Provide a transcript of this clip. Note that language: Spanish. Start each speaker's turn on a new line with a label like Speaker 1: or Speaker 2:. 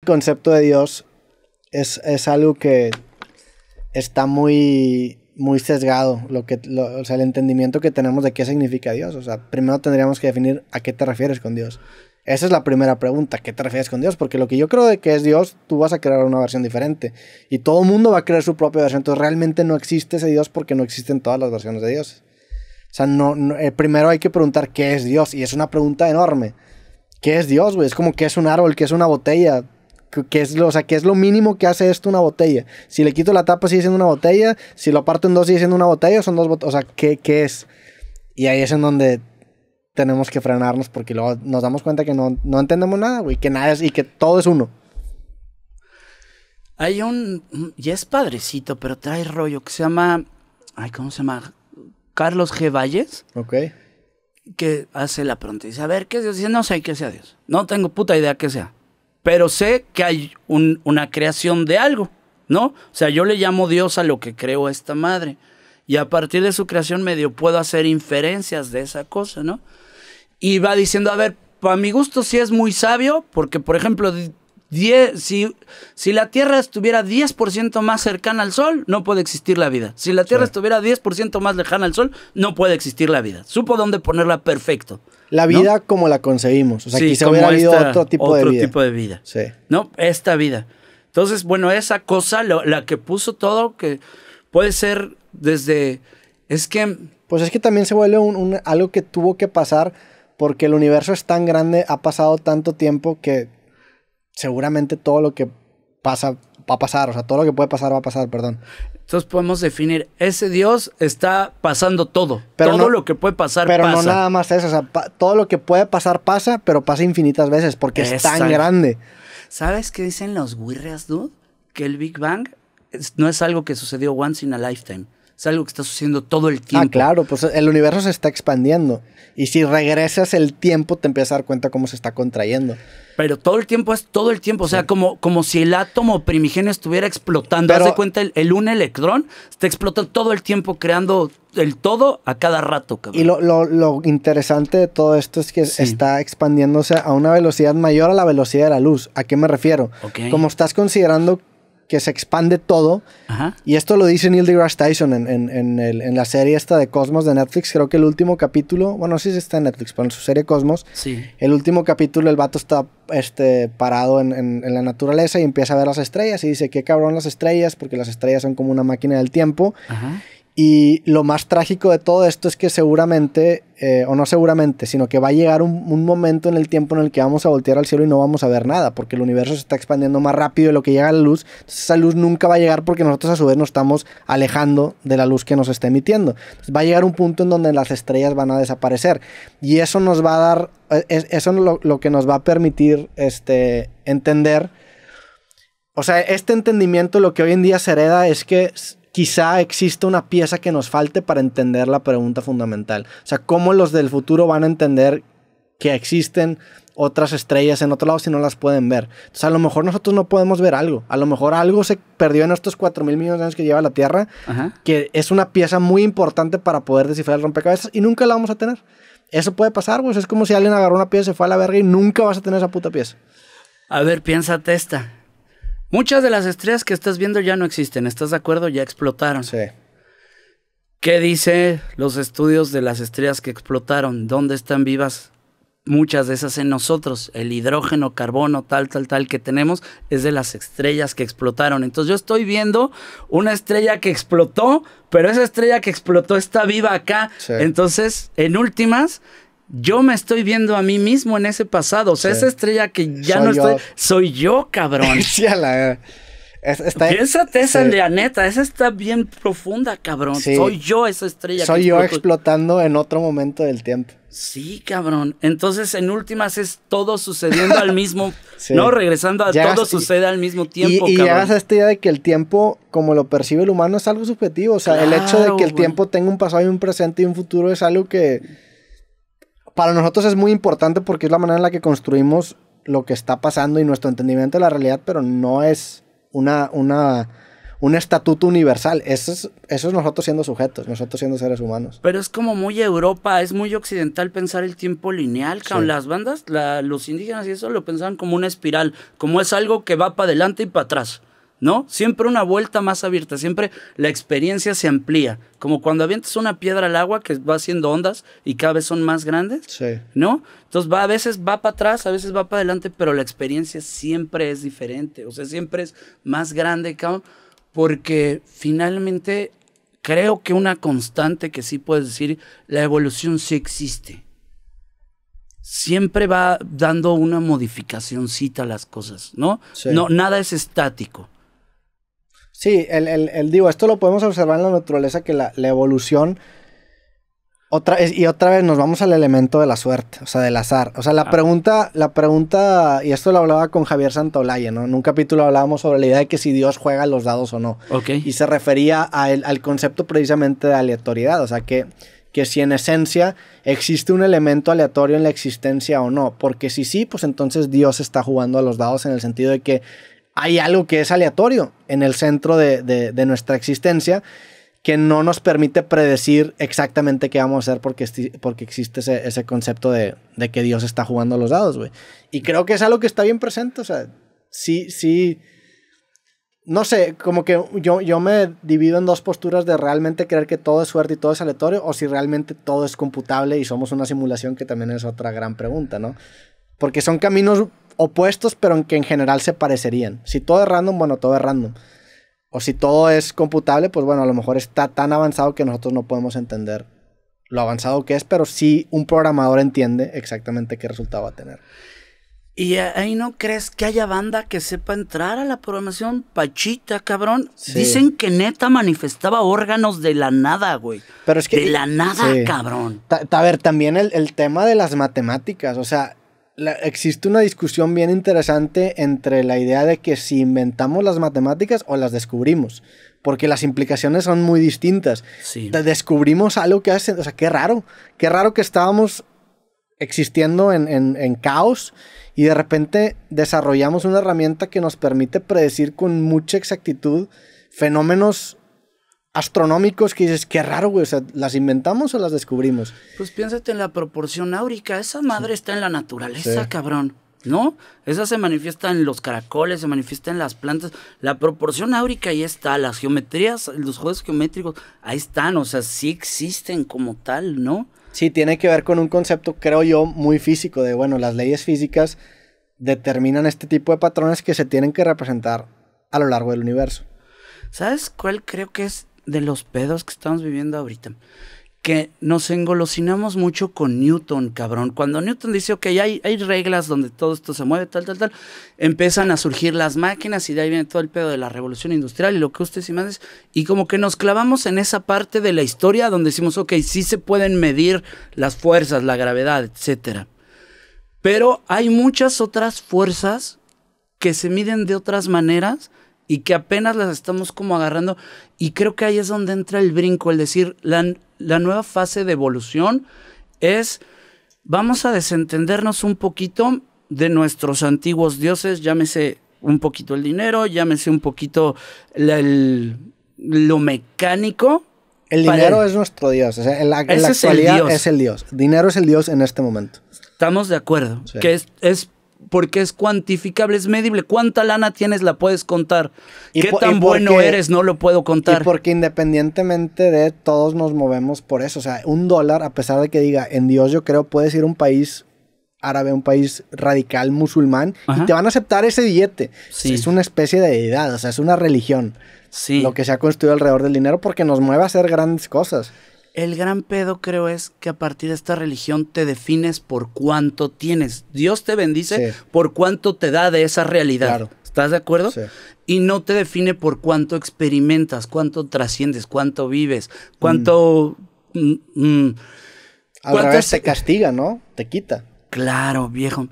Speaker 1: concepto de Dios es algo que está muy sesgado, o sea, el entendimiento que tenemos de qué significa Dios. O sea, primero tendríamos que definir a qué te refieres con Dios. Esa es la primera pregunta, ¿qué te refieres con Dios? Porque lo que yo creo de que es Dios, tú vas a crear una versión diferente. Y todo el mundo va a crear su propia versión. Entonces realmente no existe ese Dios porque no existen todas las versiones de Dios. O sea, primero hay que preguntar qué es Dios. Y es una pregunta enorme. ¿Qué es Dios, güey? Es como qué es un árbol, qué es una botella. ¿Qué es lo mínimo que hace esto una botella? Si le quito la tapa sigue siendo una botella. Si lo parto en dos sigue siendo una botella. Son dos botellas. O sea, ¿qué es? Y ahí es en donde tenemos que frenarnos porque luego nos damos cuenta que no entendemos nada, güey. Que nada es y que todo es uno.
Speaker 2: Hay ya es padrecito, pero trae rollo que se llama... Ay, ¿cómo se llama? Carlos G. Valles.
Speaker 1: Ok.
Speaker 2: Que hace la pregunta. Dice, a ver, ¿qué es Dios? Dice, no sé qué sea Dios. No tengo puta idea qué sea. Pero sé que hay una creación de algo, ¿no? O sea, yo le llamo Dios a lo que creó esta madre. Y a partir de su creación medio puedo hacer inferencias de esa cosa, ¿no? Y va diciendo, a ver, para mi gusto sí es muy sabio, porque, por ejemplo, si la Tierra estuviera 10% más cercana al Sol, no puede existir la vida. Si la Tierra estuviera 10% más lejana al Sol, no puede existir la vida. Supo dónde ponerla perfecto.
Speaker 1: La vida, ¿no? Como la concebimos. O sea,
Speaker 2: sí,
Speaker 1: quizá hubiera habido otro tipo de vida.
Speaker 2: Sí. No, esta vida. Entonces, bueno, esa cosa, la que puso todo, que puede ser desde... Es que...
Speaker 1: Pues es que también se vuelve algo que tuvo que pasar porque el universo es tan grande, ha pasado tanto tiempo que seguramente todo lo que pasa va a pasar. O sea, todo lo que puede pasar va a pasar, perdón.
Speaker 2: Entonces podemos definir, ese Dios está pasando todo. Pero todo lo que puede pasar
Speaker 1: pero
Speaker 2: pasa.
Speaker 1: Pero no nada más eso. O sea, todo lo que puede pasar pasa, pero pasa infinitas veces porque es tan grande.
Speaker 2: ¿Sabes qué dicen los Wirras, dude? Que el Big Bang no es algo que sucedió once in a lifetime. Es algo que está sucediendo todo el tiempo.
Speaker 1: Ah, claro, pues el universo se está expandiendo. Y si regresas el tiempo, te empiezas a dar cuenta cómo se está contrayendo.
Speaker 2: Pero todo el tiempo es todo el tiempo. O sea, como si el átomo primigenio estuviera explotando. Haz de cuenta, un electrón está explotando todo el tiempo, creando el todo a cada rato, cabrón.
Speaker 1: Y lo interesante de todo esto es que está expandiéndose a una velocidad mayor a la velocidad de la luz. ¿A qué me refiero?
Speaker 2: Okay.
Speaker 1: Como estás considerando que se expande todo.
Speaker 2: Ajá.
Speaker 1: Y esto lo dice Neil deGrasse Tyson en la serie esta de Cosmos de Netflix. Creo que el último capítulo, bueno, no sé si está en Netflix, pero en su serie Cosmos,
Speaker 2: sí.
Speaker 1: El último capítulo el vato está parado en la naturaleza y empieza a ver las estrellas y dice, qué cabrón las estrellas, porque las estrellas son como una máquina del tiempo.
Speaker 2: Ajá.
Speaker 1: Y lo más trágico de todo esto es que seguramente, o no seguramente, sino que va a llegar un momento en el tiempo en el que vamos a voltear al cielo y no vamos a ver nada, porque el universo se está expandiendo más rápido de lo que llega a la luz. Entonces esa luz nunca va a llegar porque nosotros a su vez nos estamos alejando de la luz que nos está emitiendo. Entonces va a llegar un punto en donde las estrellas van a desaparecer. Y eso nos va a dar, eso es lo que nos va a permitir entender. O sea, este entendimiento, lo que hoy en día se hereda es que quizá exista una pieza que nos falte para entender la pregunta fundamental. O sea, ¿cómo los del futuro van a entender que existen otras estrellas en otro lado si no las pueden ver? Entonces, a lo mejor nosotros no podemos ver algo. A lo mejor algo se perdió en estos 4,000 millones de años que lleva la Tierra,
Speaker 2: Ajá.
Speaker 1: que es una pieza muy importante para poder descifrar el rompecabezas y nunca la vamos a tener. Eso puede pasar, pues es como si alguien agarró una pieza, se fue a la verga y nunca vas a tener esa puta pieza.
Speaker 2: A ver, piénsate esta. Muchas de las estrellas que estás viendo ya no existen, ¿estás de acuerdo? Ya explotaron.
Speaker 1: Sí.
Speaker 2: ¿Qué dice los estudios de las estrellas que explotaron? ¿Dónde están vivas? Muchas de esas en nosotros. El hidrógeno, carbono, tal que tenemos es de las estrellas que explotaron. Entonces yo estoy viendo una estrella que explotó, pero esa estrella que explotó está viva acá. Sí. Entonces, en últimas, yo me estoy viendo a mí mismo en ese pasado. O sea, esa estrella que ya no estoy... Soy yo, cabrón.
Speaker 1: Sí,
Speaker 2: Piénsate esa, la neta. Esa está bien profunda, cabrón. Sí. Soy yo esa estrella.
Speaker 1: Soy yo explotando en otro momento del tiempo.
Speaker 2: Sí, cabrón. Entonces, en últimas, es todo sucediendo al mismo... Sí. No, regresando a todo sucede al mismo tiempo,
Speaker 1: y llegas a esta idea de que el tiempo, como lo percibe el humano, es algo subjetivo. O sea, claro, el hecho de que el tiempo tenga un pasado y un presente y un futuro es algo que... Para nosotros es muy importante porque es la manera en la que construimos lo que está pasando y nuestro entendimiento de la realidad, pero no es una un estatuto universal. Eso es nosotros siendo sujetos, nosotros siendo seres humanos.
Speaker 2: Pero es como muy Europa, es muy occidental pensar el tiempo lineal, cabrón.
Speaker 1: Sí.
Speaker 2: Las bandas, los indígenas y eso lo pensaban como una espiral, como es algo que va para adelante y para atrás, ¿no? Siempre una vuelta más abierta, siempre la experiencia se amplía, como cuando avientas una piedra al agua que va haciendo ondas y cada vez son más grandes,
Speaker 1: Sí.
Speaker 2: ¿no? Entonces a veces va para atrás, a veces va para adelante, pero la experiencia siempre es diferente, o sea, siempre es más grande, cabrón, porque finalmente creo que una constante que sí puedes decir, la evolución sí existe. Siempre va dando una modificacioncita a las cosas, ¿no?
Speaker 1: Sí.
Speaker 2: No, nada es estático.
Speaker 1: Sí, digo, esto lo podemos observar en la naturaleza, que la evolución, otra vez nos vamos al elemento de la suerte, o sea, del azar. O sea, la pregunta, y esto lo hablaba con Javier Santaolalla, ¿no? En un capítulo hablábamos sobre la idea de que si Dios juega los dados o no.
Speaker 2: Okay.
Speaker 1: Y se refería al concepto precisamente de aleatoriedad, o sea, que si en esencia existe un elemento aleatorio en la existencia o no. Porque si sí, pues entonces Dios está jugando a los dados en el sentido de que hay algo que es aleatorio en el centro de nuestra existencia que no nos permite predecir exactamente qué vamos a hacer porque existe ese concepto de que Dios está jugando a los dados, güey. Y creo que es algo que está bien presente, o sea, sí. No sé, como que yo me divido en dos posturas de realmente creer que todo es suerte y todo es aleatorio, o si realmente todo es computable y somos una simulación, que también es otra gran pregunta, ¿no? Porque son caminos opuestos, pero que en general se parecerían. Si todo es random, bueno, todo es random. O si todo es computable, pues bueno, a lo mejor está tan avanzado que nosotros no podemos entender lo avanzado que es, pero sí un programador entiende exactamente qué resultado va a tener.
Speaker 2: ¿Y ahí no crees que haya banda que sepa entrar a la programación? Pachita, cabrón. Sí. Dicen que neta manifestaba órganos de la nada, güey.
Speaker 1: Pero es que...
Speaker 2: De la nada, sí. Cabrón.
Speaker 1: A ver, también el tema de las matemáticas, o sea... existe una discusión bien interesante entre la idea de que si inventamos las matemáticas o las descubrimos, porque las implicaciones son muy distintas.
Speaker 2: Sí.
Speaker 1: Descubrimos algo que hace, o sea, qué raro que estábamos existiendo en caos y de repente desarrollamos una herramienta que nos permite predecir con mucha exactitud fenómenos astronómicos que dices, qué raro, güey, o sea, ¿las inventamos o las descubrimos?
Speaker 2: Pues piénsate en la proporción áurica, esa madre está en la naturaleza, sí. Cabrón, ¿no? Esa se manifiesta en los caracoles, se manifiesta en las plantas, la proporción áurica ahí está, las geometrías, los juegos geométricos, ahí están, o sea, sí existen como tal, ¿no?
Speaker 1: Sí, tiene que ver con un concepto, creo yo, muy físico, de, bueno, las leyes físicas determinan este tipo de patrones que se tienen que representar a lo largo del universo.
Speaker 2: ¿Sabes cuál creo que es de los pedos que estamos viviendo ahorita? Que nos engolosinamos mucho con Newton, cabrón. Cuando Newton dice, ok, hay reglas donde todo esto se mueve, tal, empiezan a surgir las máquinas y de ahí viene todo el pedo de la revolución industrial y lo que ustedes y más. Y como que nos clavamos en esa parte de la historia donde decimos, ok, sí se pueden medir las fuerzas, la gravedad, etcétera. Pero hay muchas otras fuerzas que se miden de otras maneras y que apenas las estamos como agarrando, y creo que ahí es donde entra el brinco, el decir, la nueva fase de evolución es, vamos a desentendernos un poquito de nuestros antiguos dioses, llámese un poquito el dinero, llámese un poquito lo mecánico.
Speaker 1: El dinero es nuestro dios, o sea, en la actualidad es el dios. Dinero es el dios en este momento.
Speaker 2: Estamos de acuerdo,
Speaker 1: sí.
Speaker 2: Que es porque es cuantificable, es medible. ¿Cuánta lana tienes? La puedes contar. ¿Qué tan bueno eres? No lo puedo contar.
Speaker 1: Y porque independientemente de todos nos movemos por eso. O sea, $1, a pesar de que diga en Dios, yo creo, puedes ir a un país árabe, un país radical musulmán, ajá, y te van a aceptar ese billete. Sí. Es una especie de deidad, o sea, es una religión.
Speaker 2: Sí.
Speaker 1: Lo que se ha construido alrededor del dinero porque nos mueve a hacer grandes cosas.
Speaker 2: El gran pedo, creo, es que a partir de esta religión te defines por cuánto tienes. Dios te bendice, sí, por cuánto te da de esa realidad.
Speaker 1: Claro.
Speaker 2: ¿Estás de acuerdo?
Speaker 1: Sí.
Speaker 2: Y no te define por cuánto experimentas, cuánto trasciendes, cuánto vives, cuánto...
Speaker 1: Al revés te castiga, ¿no? Te quita.
Speaker 2: Claro, viejo.